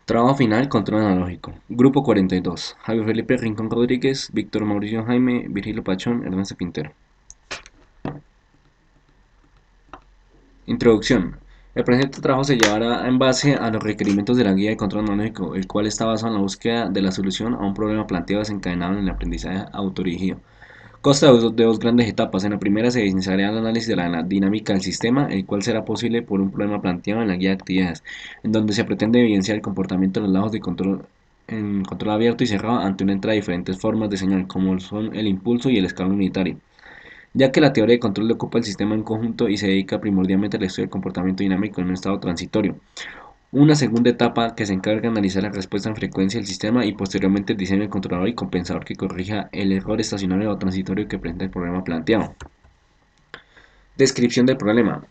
Trabajo final, control analógico. Grupo 42. Javier Felipe Rincón Rodríguez, Víctor Mauricio Jaime, Virgilio Pachón, Ernesto Quintero. Introducción. El presente trabajo se llevará en base a los requerimientos de la guía de control analógico, el cual está basado en la búsqueda de la solución a un problema planteado desencadenado en el aprendizaje autodirigido. Consta de dos grandes etapas. En la primera se iniciará el análisis de la dinámica del sistema, el cual será posible por un problema planteado en la guía de actividades, en donde se pretende evidenciar el comportamiento de los lados de control en control abierto y cerrado ante una entrada de diferentes formas de señal, como son el impulso y el escalón unitario, ya que la teoría de control ocupa el sistema en conjunto y se dedica primordialmente al estudio del comportamiento dinámico en un estado transitorio. Una segunda etapa que se encarga de analizar la respuesta en frecuencia del sistema y posteriormente el diseño del controlador y compensador que corrija el error estacionario o transitorio que presenta el problema planteado. Descripción del problema.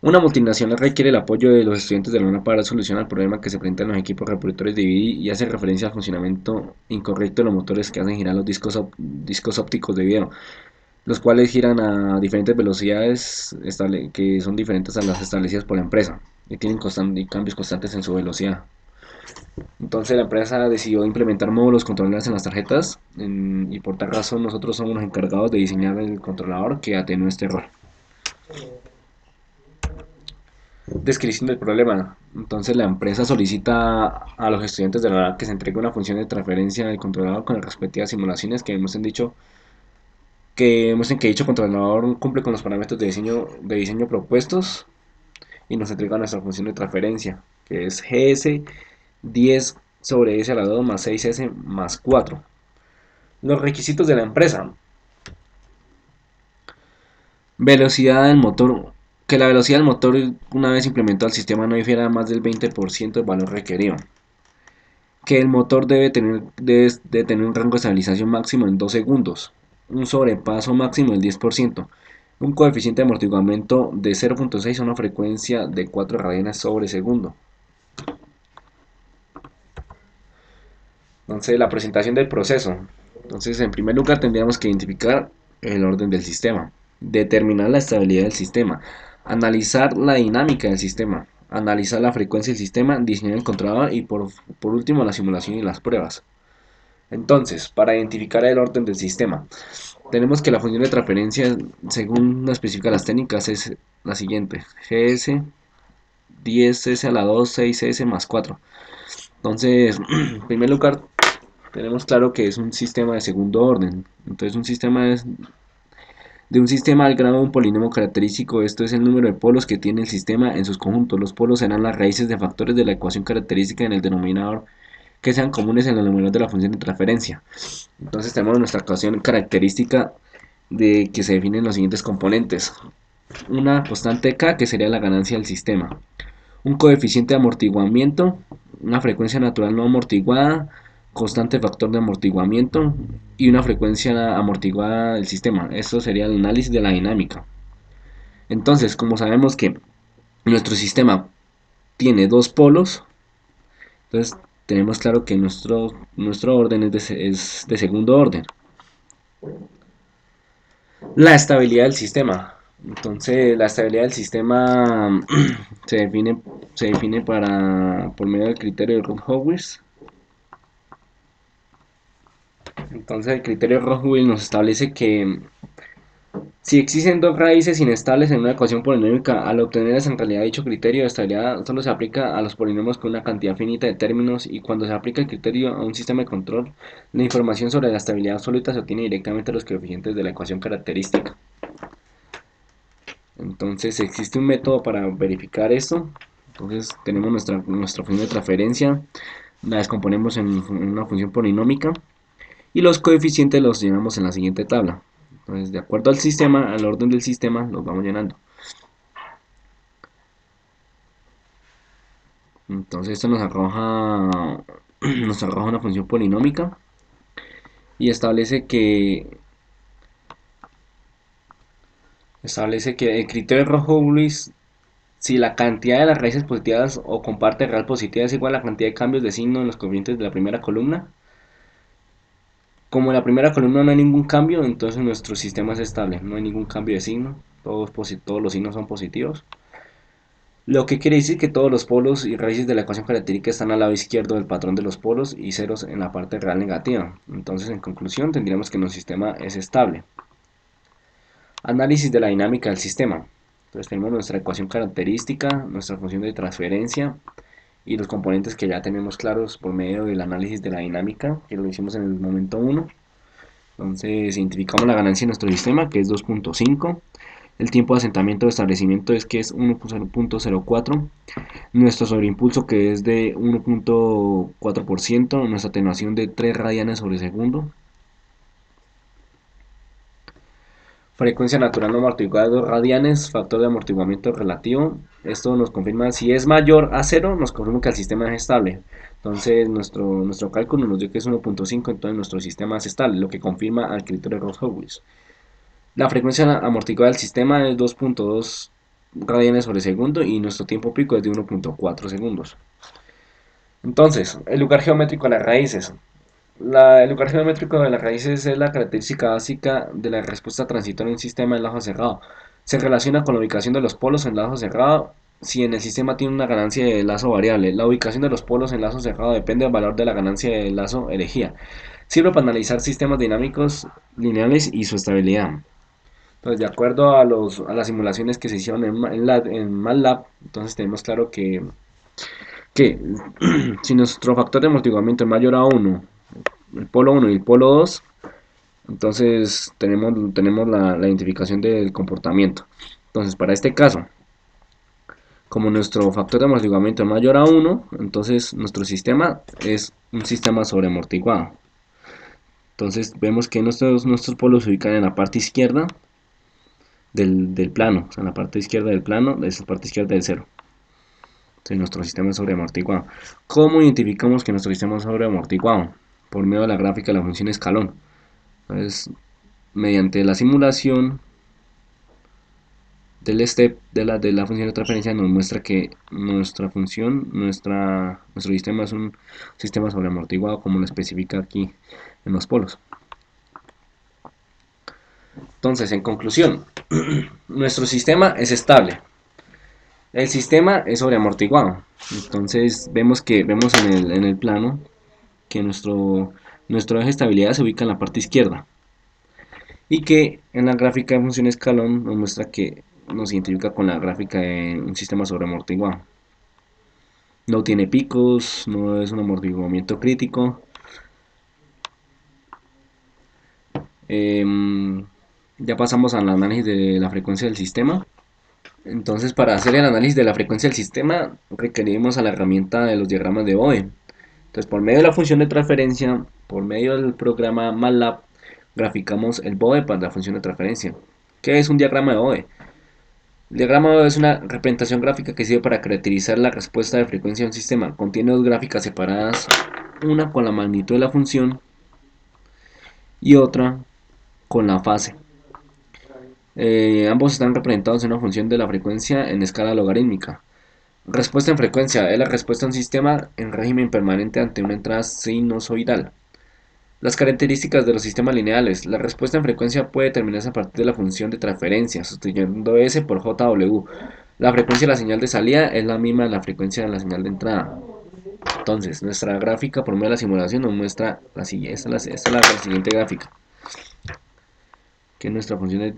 Una multinacional requiere el apoyo de los estudiantes de la UNA para solucionar el problema que se presenta en los equipos reproductores de DVD y hace referencia al funcionamiento incorrecto de los motores que hacen girar los discos ópticos de video, los cuales giran a diferentes velocidades que son diferentes a las establecidas por la empresa y tienen cambios constantes en su velocidad. Entonces la empresa decidió implementar módulos controladores en las tarjetas y por tal razón nosotros somos los encargados de diseñar el controlador que atenúe este error. Descripción del problema. Entonces la empresa solicita a los estudiantes de la UNAD que se entregue una función de transferencia del controlador con las respectivas simulaciones que demuestren que dicho controlador cumple con los parámetros de diseño propuestos y nos entrega nuestra función de transferencia, que es GS 10 sobre S a la 2 más 6S más 4. Los requisitos de la empresa. Velocidad del motor. Que la velocidad del motor, una vez implementado el sistema, no difiera más del 20% del valor requerido. Que el motor debe tener un rango de estabilización máximo en 2 segundos. Un sobrepaso máximo del 10%. Un coeficiente de amortiguamiento de 0.6 a una frecuencia de 4 radianes sobre segundo. Entonces, la presentación del proceso. Entonces, en primer lugar, tendríamos que identificar el orden del sistema, determinar la estabilidad del sistema, analizar la dinámica del sistema, analizar la frecuencia del sistema, diseñar el controlador y por último la simulación y las pruebas. Entonces, para identificar el orden del sistema, tenemos que la función de transferencia, según lo especifican las técnicas, es la siguiente: GS 10S a la 2, 6S más 4. Entonces, en primer lugar, tenemos claro que es un sistema de segundo orden. Entonces un sistema es de un sistema al grado de un polinomio característico. Esto es el número de polos que tiene el sistema en sus conjuntos. Los polos serán las raíces de factores de la ecuación característica en el denominador que sean comunes en el número de la función de transferencia. Entonces tenemos nuestra ecuación característica de que se definen los siguientes componentes: una constante K, que sería la ganancia del sistema; un coeficiente de amortiguamiento; una frecuencia natural no amortiguada; constante factor de amortiguamiento; y una frecuencia amortiguada del sistema. Esto sería el análisis de la dinámica. Entonces, como sabemos que nuestro sistema tiene dos polos, entonces tenemos claro que nuestro orden es de segundo orden. La estabilidad del sistema. Entonces, la estabilidad del sistema se define, se define por medio del criterio de Ron-Howitz. Entonces, el criterio de Ron-Howitz nos establece que si existen dos raíces inestables en una ecuación polinómica, al obtener en realidad dicho criterio de estabilidad solo se aplica a los polinomios con una cantidad finita de términos, y cuando se aplica el criterio a un sistema de control, la información sobre la estabilidad absoluta se obtiene directamente a los coeficientes de la ecuación característica. Entonces existe un método para verificar esto. Entonces tenemos nuestra función de transferencia, la descomponemos en una función polinómica y los coeficientes los llenamos en la siguiente tabla. Entonces, de acuerdo al sistema, al orden del sistema, los vamos llenando. Entonces esto nos arroja una función polinómica y establece que el criterio de Rojo-Willis, si la cantidad de las raíces positivas o con parte real positiva es igual a la cantidad de cambios de signo en los coeficientes de la primera columna. Como en la primera columna no hay ningún cambio, entonces nuestro sistema es estable, no hay ningún cambio de signo, todos los signos son positivos. Lo que quiere decir que todos los polos y raíces de la ecuación característica están al lado izquierdo del patrón de los polos y ceros en la parte real negativa. Entonces, en conclusión, tendríamos que nuestro sistema es estable. Análisis de la dinámica del sistema. Entonces tenemos nuestra ecuación característica, nuestra función de transferencia y los componentes que ya tenemos claros por medio del análisis de la dinámica, que lo hicimos en el momento 1. Entonces identificamos la ganancia de nuestro sistema, que es 2.5. El tiempo de asentamiento de establecimiento es que es 1.04. Nuestro sobreimpulso, que es de 1.4%. Nuestra atenuación de 3 radianes sobre segundo. Frecuencia natural no amortiguada de 2 radianes, factor de amortiguamiento relativo. Esto nos confirma, si es mayor a 0, nos confirma que el sistema es estable. Entonces nuestro cálculo nos dio que es 1.5, entonces nuestro sistema es estable, lo que confirma al criterio de Ross-Howes. La frecuencia amortiguada del sistema es 2.2 radianes sobre segundo y nuestro tiempo pico es de 1.4 segundos. Entonces, el lugar geométrico de las raíces. El lugar geométrico de las raíces es la característica básica de la respuesta transitoria en un sistema en lazo cerrado. Se relaciona con la ubicación de los polos en lazo cerrado si en el sistema tiene una ganancia de lazo variable. La ubicación de los polos en lazo cerrado depende del valor de la ganancia de lazo elegida. Sirve para analizar sistemas dinámicos lineales y su estabilidad. Entonces, de acuerdo a las simulaciones que se hicieron en MATLAB, entonces tenemos claro que si nuestro factor de amortiguamiento es mayor a 1, el polo 1 y el polo 2, entonces tenemos la identificación del comportamiento. Entonces, para este caso, como nuestro factor de amortiguamiento es mayor a 1, entonces nuestro sistema es un sistema sobreamortiguado. Entonces vemos que nuestros polos se ubican en la parte izquierda del plano, o sea, en la parte izquierda del plano, es la parte izquierda del cero. Entonces nuestro sistema es sobreamortiguado. ¿Cómo identificamos que nuestro sistema es sobreamortiguado? Por medio de la gráfica de la función escalón. Entonces, mediante la simulación del step de la función de transferencia nos muestra que nuestro sistema es un sistema sobreamortiguado, como lo especifica aquí en los polos. Entonces, en conclusión, nuestro sistema es estable. El sistema es sobreamortiguado. Entonces, vemos en el plano que nuestro eje de estabilidad se ubica en la parte izquierda. Y que en la gráfica de función escalón nos muestra que nos identifica con la gráfica de un sistema sobreamortiguado. No tiene picos, no es un amortiguamiento crítico. Ya pasamos al análisis de la frecuencia del sistema. Entonces, para hacer el análisis de la frecuencia del sistema, requerimos a la herramienta de los diagramas de Bode. Entonces, por medio de la función de transferencia, por medio del programa MATLAB, graficamos el Bode para la función de transferencia. ¿Qué es un diagrama de Bode? El diagrama de Bode es una representación gráfica que sirve para caracterizar la respuesta de frecuencia de un sistema. Contiene dos gráficas separadas, una con la magnitud de la función y otra con la fase. Ambos están representados en una función de la frecuencia en escala logarítmica. Respuesta en frecuencia es la respuesta a un sistema en régimen permanente ante una entrada sinusoidal. Las características de los sistemas lineales. La respuesta en frecuencia puede determinarse a partir de la función de transferencia, sustituyendo S por JW. La frecuencia de la señal de salida es la misma de la frecuencia de la señal de entrada. Entonces, nuestra gráfica por medio de la simulación nos muestra la siguiente, esta es la siguiente gráfica, que es nuestra función de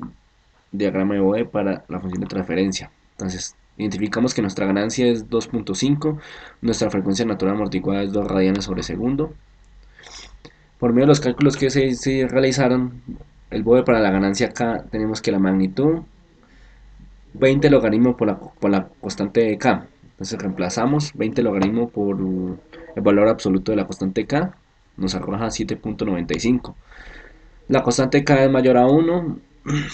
diagrama de Bode para la función de transferencia. Entonces, identificamos que nuestra ganancia es 2.5, nuestra frecuencia natural amortiguada es 2 radianes sobre segundo. Por medio de los cálculos que se realizaron, el Bode para la ganancia K tenemos que la magnitud 20 logaritmo por la constante de K. Entonces reemplazamos 20 logaritmo por el valor absoluto de la constante K, nos arroja 7.95. La constante K es mayor a 1,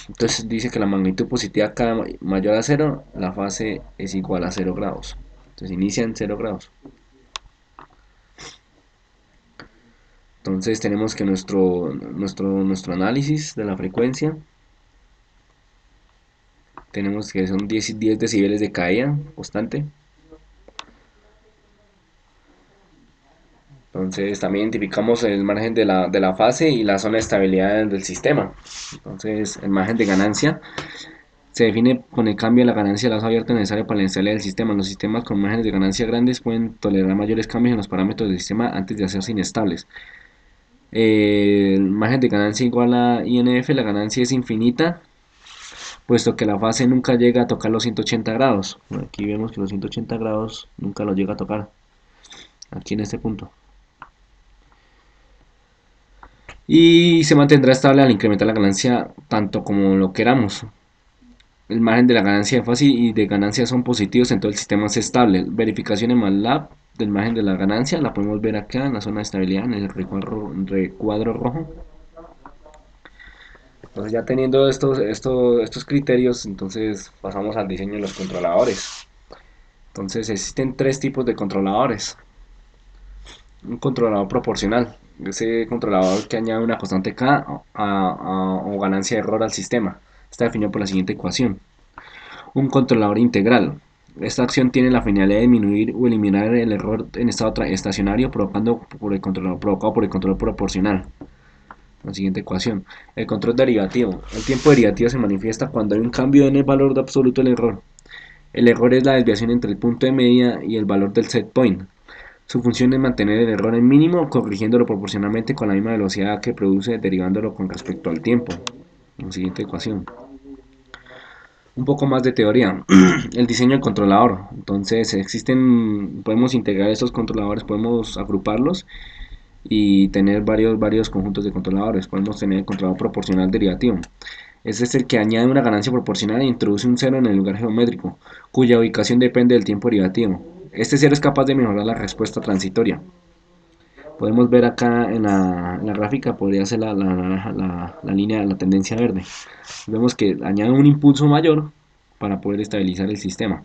entonces dice que la magnitud positiva K mayor a 0, la fase es igual a 0 grados. Entonces inicia en 0 grados. Entonces tenemos que nuestro análisis de la frecuencia, tenemos que son 10 decibeles de caída constante. Entonces también identificamos el margen de la fase y la zona de estabilidad del sistema. Entonces el margen de ganancia Se define con el cambio de la ganancia de lazo abierto necesario para la estabilidad del sistema. Los sistemas con márgenes de ganancia grandes pueden tolerar mayores cambios en los parámetros del sistema antes de hacerse inestables. El margen de ganancia igual a INF, la ganancia es infinita, puesto que la fase nunca llega a tocar los 180 grados. Aquí vemos que los 180 grados nunca los llega a tocar, aquí en este punto. Y se mantendrá estable al incrementar la ganancia tanto como lo queramos. El margen de la ganancia de fase y de ganancia son positivos en todo el sistema es estable. Verificación en MATLAB del margen de la ganancia la podemos ver acá en la zona de estabilidad, en el recuadro rojo. Entonces ya teniendo estos criterios, entonces pasamos al diseño de los controladores. Entonces existen tres tipos de controladores. Un controlador proporcional, ese controlador que añade una constante K o ganancia de error al sistema. Está definido por la siguiente ecuación. Un controlador integral. Esta acción tiene la finalidad de disminuir o eliminar el error en estado estacionario provocado por el control proporcional. La siguiente ecuación. El control derivativo. El tiempo derivativo se manifiesta cuando hay un cambio en el valor absoluto del error. El error es la desviación entre el punto de medida y el valor del set point. Su función es mantener el error en mínimo, corrigiéndolo proporcionalmente con la misma velocidad que produce, derivándolo con respecto al tiempo. La siguiente ecuación. Un poco más de teoría. El diseño del controlador. Entonces podemos integrar estos controladores, podemos agruparlos y tener varios conjuntos de controladores. Podemos tener el controlador proporcional derivativo. Este es el que añade una ganancia proporcional e introduce un cero en el lugar geométrico, cuya ubicación depende del tiempo derivativo. Este cero es capaz de mejorar la respuesta transitoria. Podemos ver acá en la gráfica, podría ser la línea, la tendencia verde. Vemos que añade un impulso mayor para poder estabilizar el sistema.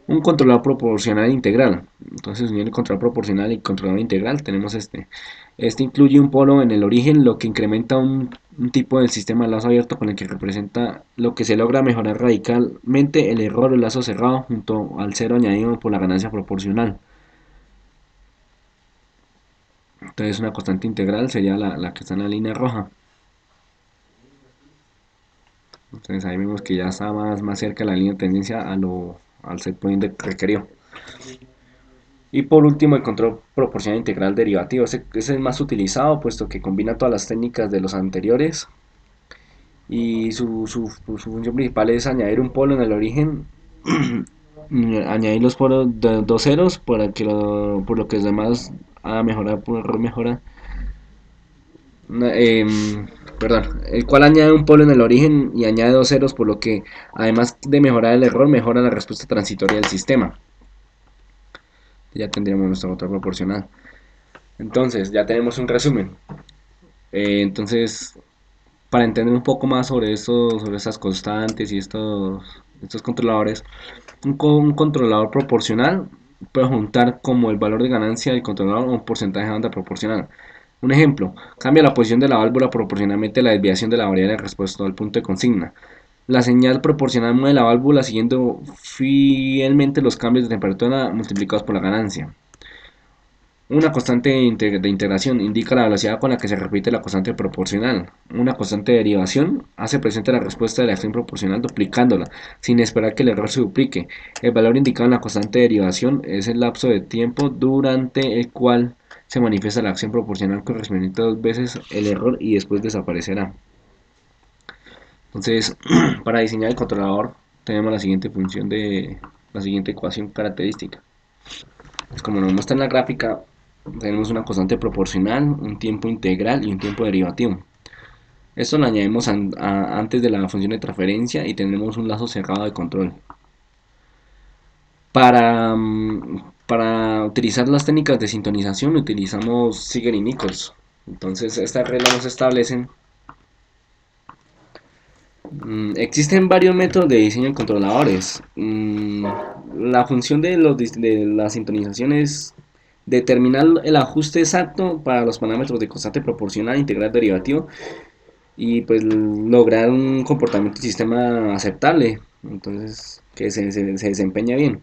Un controlador proporcional integral. Entonces, uniendo el controlador proporcional y controlador integral, tenemos este. Este incluye un polo en el origen, lo que incrementa un tipo del sistema de lazo abierto con el que representa lo que se logra mejorar radicalmente el error o el lazo cerrado junto al cero añadido por la ganancia proporcional. Entonces una constante integral sería la que está en la línea roja. Entonces ahí vemos que ya está más cerca de la línea de tendencia al set point requerido. Y por último el control proporcional integral derivativo. Ese es el más utilizado puesto que combina todas las técnicas de los anteriores. Y su función principal es añadir un polo en el origen. Añadir los polos de dos ceros para que por lo que los demás haga mejorar por error mejora. Perdón, el cual añade un polo en el origen y añade dos ceros, por lo que además de mejorar el error, mejora la respuesta transitoria del sistema. Ya tendríamos nuestro control proporcional. Entonces, ya tenemos un resumen. Entonces, para entender un poco más sobre estas constantes y estos controladores, un controlador proporcional puede juntar como el valor de ganancia del controlador un porcentaje de banda proporcional. Un ejemplo, cambia la posición de la válvula proporcionalmente a la desviación de la variable respecto al punto de consigna. La señal proporcional mueve la válvula siguiendo fielmente los cambios de temperatura multiplicados por la ganancia. Una constante de integración indica la velocidad con la que se repite la constante proporcional. Una constante de derivación hace presente la respuesta de la acción proporcional duplicándola, sin esperar que el error se duplique. El valor indicado en la constante de derivación es el lapso de tiempo durante el cual se manifiesta la acción proporcional correspondiente dos veces el error y después desaparecerá. Entonces, para diseñar el controlador tenemos la siguiente la siguiente ecuación característica. Pues como nos muestra en la gráfica, tenemos una constante proporcional, un tiempo integral y un tiempo derivativo. Esto lo añadimos antes de la función de transferencia y tenemos un lazo cerrado de control. Para utilizar las técnicas de sintonización utilizamos Ziegler y Nichols. Entonces estas reglas nos establecen. Existen varios métodos de diseño de controladores. La función de la sintonización es determinar el ajuste exacto para los parámetros de constante proporcional, integral, derivativo y pues lograr un comportamiento del sistema aceptable, entonces que se desempeña bien.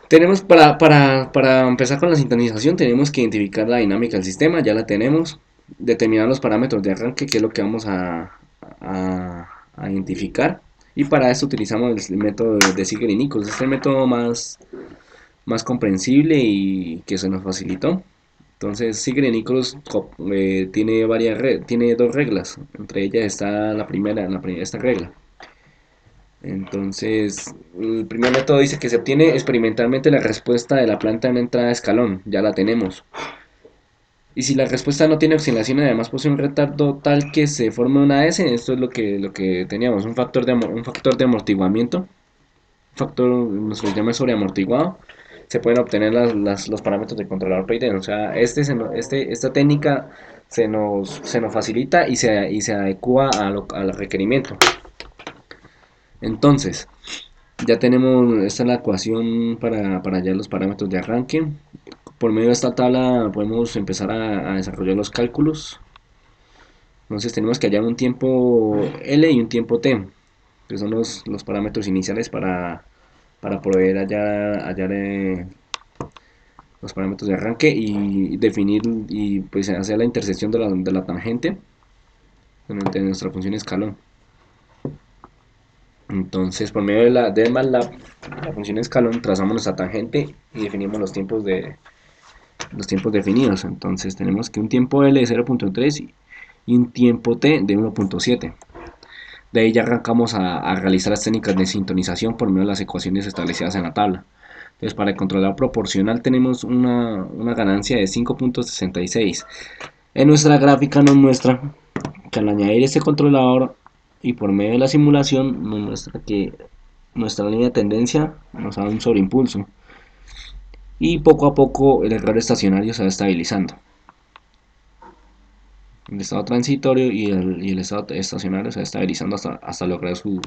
Tenemos para empezar con la sintonización tenemos que identificar la dinámica del sistema, ya la tenemos, determinar los parámetros de arranque, que es lo que vamos a a identificar. Y para esto utilizamos el método de Ziegler y Nichols. Este es el método más comprensible y que se nos facilitó. Entonces, Ziegler y Nichols tiene dos reglas. Entre ellas está esta regla. Entonces, el primer método dice que se obtiene experimentalmente la respuesta de la planta en entrada de escalón. Ya la tenemos. Y si la respuesta no tiene oscilación y además posee un retardo tal que se forme una S, esto es lo que teníamos, un factor de amortiguamiento, un factor, nos lo llama sobreamortiguado, se pueden obtener los parámetros del controlador PID. O sea, esta técnica se nos facilita y se adecua al requerimiento. Entonces, ya tenemos, esta es la ecuación para hallar los parámetros de arranque. Por medio de esta tabla podemos empezar a desarrollar los cálculos. Entonces tenemos que hallar un tiempo L y un tiempo T, que son los parámetros iniciales para poder hallar los parámetros de arranque y definir y pues hacer la intersección de la tangente de nuestra función escalón. Entonces, por medio de MATLAB, la función escalón, trazamos nuestra tangente y definimos los tiempos definidos. Entonces, tenemos que un tiempo L de 0.3 y un tiempo T de 1.7. De ahí ya arrancamos a realizar las técnicas de sintonización por medio de las ecuaciones establecidas en la tabla. Entonces, para el controlador proporcional tenemos una ganancia de 5.66. En nuestra gráfica nos muestra que al añadir este controlador y por medio de la simulación nos muestra que nuestra línea de tendencia nos da un sobreimpulso y poco a poco el error estacionario se va estabilizando. El estado transitorio y el estado estacionario se va estabilizando hasta lograr su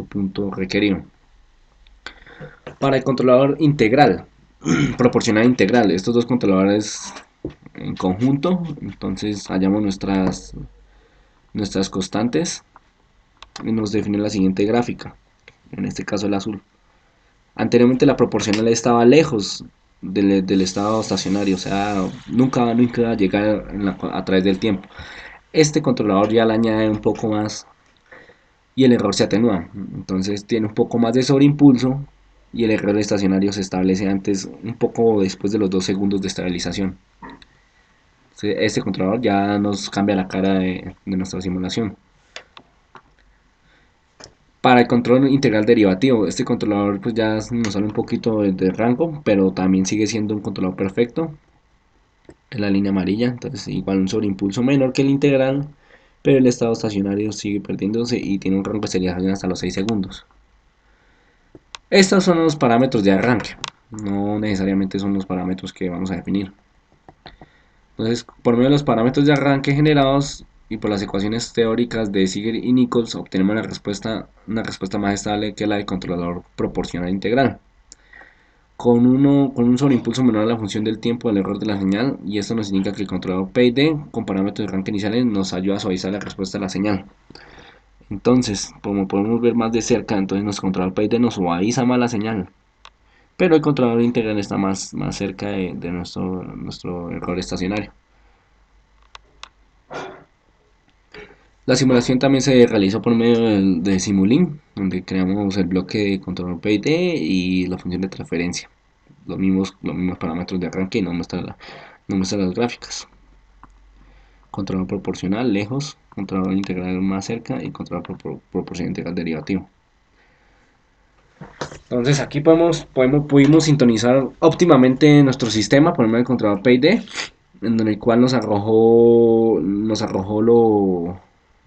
punto requerido. Para el controlador integral, proporcional integral, estos dos controladores en conjunto, entonces hallamos nuestras constantes y nos define la siguiente gráfica, en este caso el azul. Anteriormente la proporcional estaba lejos del estado estacionario, o sea, nunca va a llegar a través del tiempo. Este controlador ya le añade un poco más y el error se atenúa, entonces tiene un poco más de sobreimpulso y el error estacionario se establece antes, un poco después de los 2 segundos de estabilización. Este controlador ya nos cambia la cara de nuestra simulación. Para el control integral derivativo, este controlador pues ya nos sale un poquito de rango, pero también sigue siendo un controlador perfecto. En la línea amarilla, entonces igual un sobreimpulso menor que el integral, pero el estado estacionario sigue perdiéndose y tiene un rango de serialización hasta los 6 segundos. Estos son los parámetros de arranque, no necesariamente son los parámetros que vamos a definir. Entonces, por medio de los parámetros de arranque generados y por las ecuaciones teóricas de Ziegler y Nichols, obtenemos una respuesta más estable que la del controlador proporcional integral. Con un sobreimpulso menor a la función del tiempo del error de la señal, y esto nos indica que el controlador PID con parámetros de arranque iniciales nos ayuda a suavizar la respuesta de la señal. Entonces, como podemos ver más de cerca, entonces nuestro controlador PID nos suaviza más la señal, pero el controlador integral está más cerca de nuestro error estacionario. La simulación también se realizó por medio de Simulink, donde creamos el bloque de controlador PID y la función de transferencia. Los mismos parámetros de arranque y nos muestra las gráficas. Controlador proporcional lejos, controlador integral más cerca y controlador proporcional integral derivativo. Entonces aquí pudimos sintonizar óptimamente nuestro sistema por medio del controlador PID, en el cual nos arrojó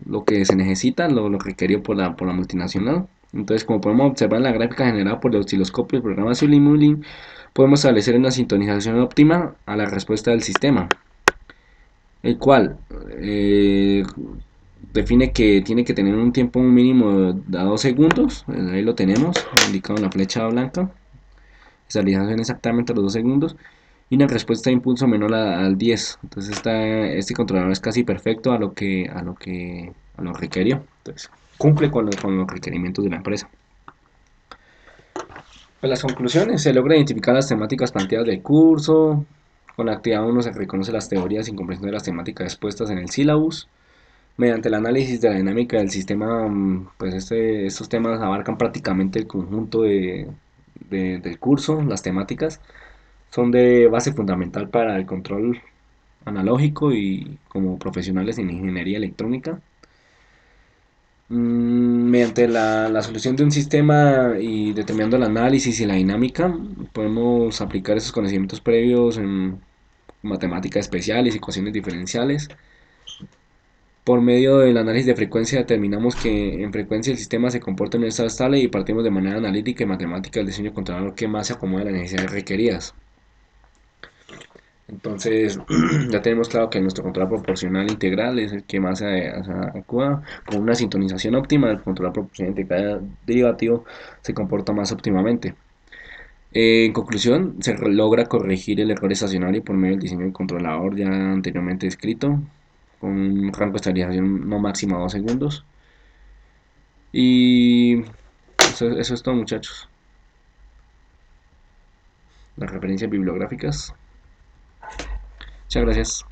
lo que se necesita, lo requerido por la multinacional. Entonces, como podemos observar en la gráfica generada por el osciloscopio del programa Simulink, podemos establecer una sintonización óptima a la respuesta del sistema, el cual define que tiene que tener un tiempo mínimo de 2 segundos, ahí lo tenemos, indicado en la flecha blanca, estabilización exactamente a los 2 segundos, y una respuesta de impulso menor al 10. Entonces este controlador es casi perfecto a lo requerido. Entonces cumple con los requerimientos de la empresa. Pues las conclusiones: se logra identificar las temáticas planteadas del curso. Con la actividad 1 se reconoce las teorías y comprensión de las temáticas expuestas en el sílabus. Mediante el análisis de la dinámica del sistema, pues estos temas abarcan prácticamente el conjunto del curso, las temáticas. Son de base fundamental para el control analógico y como profesionales en ingeniería electrónica. Mediante la solución de un sistema y determinando el análisis y la dinámica, podemos aplicar esos conocimientos previos en matemáticas especiales y ecuaciones diferenciales. Por medio del análisis de frecuencia determinamos que en frecuencia el sistema se comporta en un estado estable y partimos de manera analítica y matemática el diseño controlador que más se acomoda a las necesidades requeridas. Entonces, ya tenemos claro que nuestro control proporcional integral es el que más se adecua. Con una sintonización óptima, el control proporcional integral derivativo se comporta más óptimamente. En conclusión, se logra corregir el error estacionario por medio del diseño del controlador ya anteriormente descrito, con un rango de estabilización no máximo a 2 segundos. Y eso es todo, muchachos. Las referencias bibliográficas. Muchas gracias.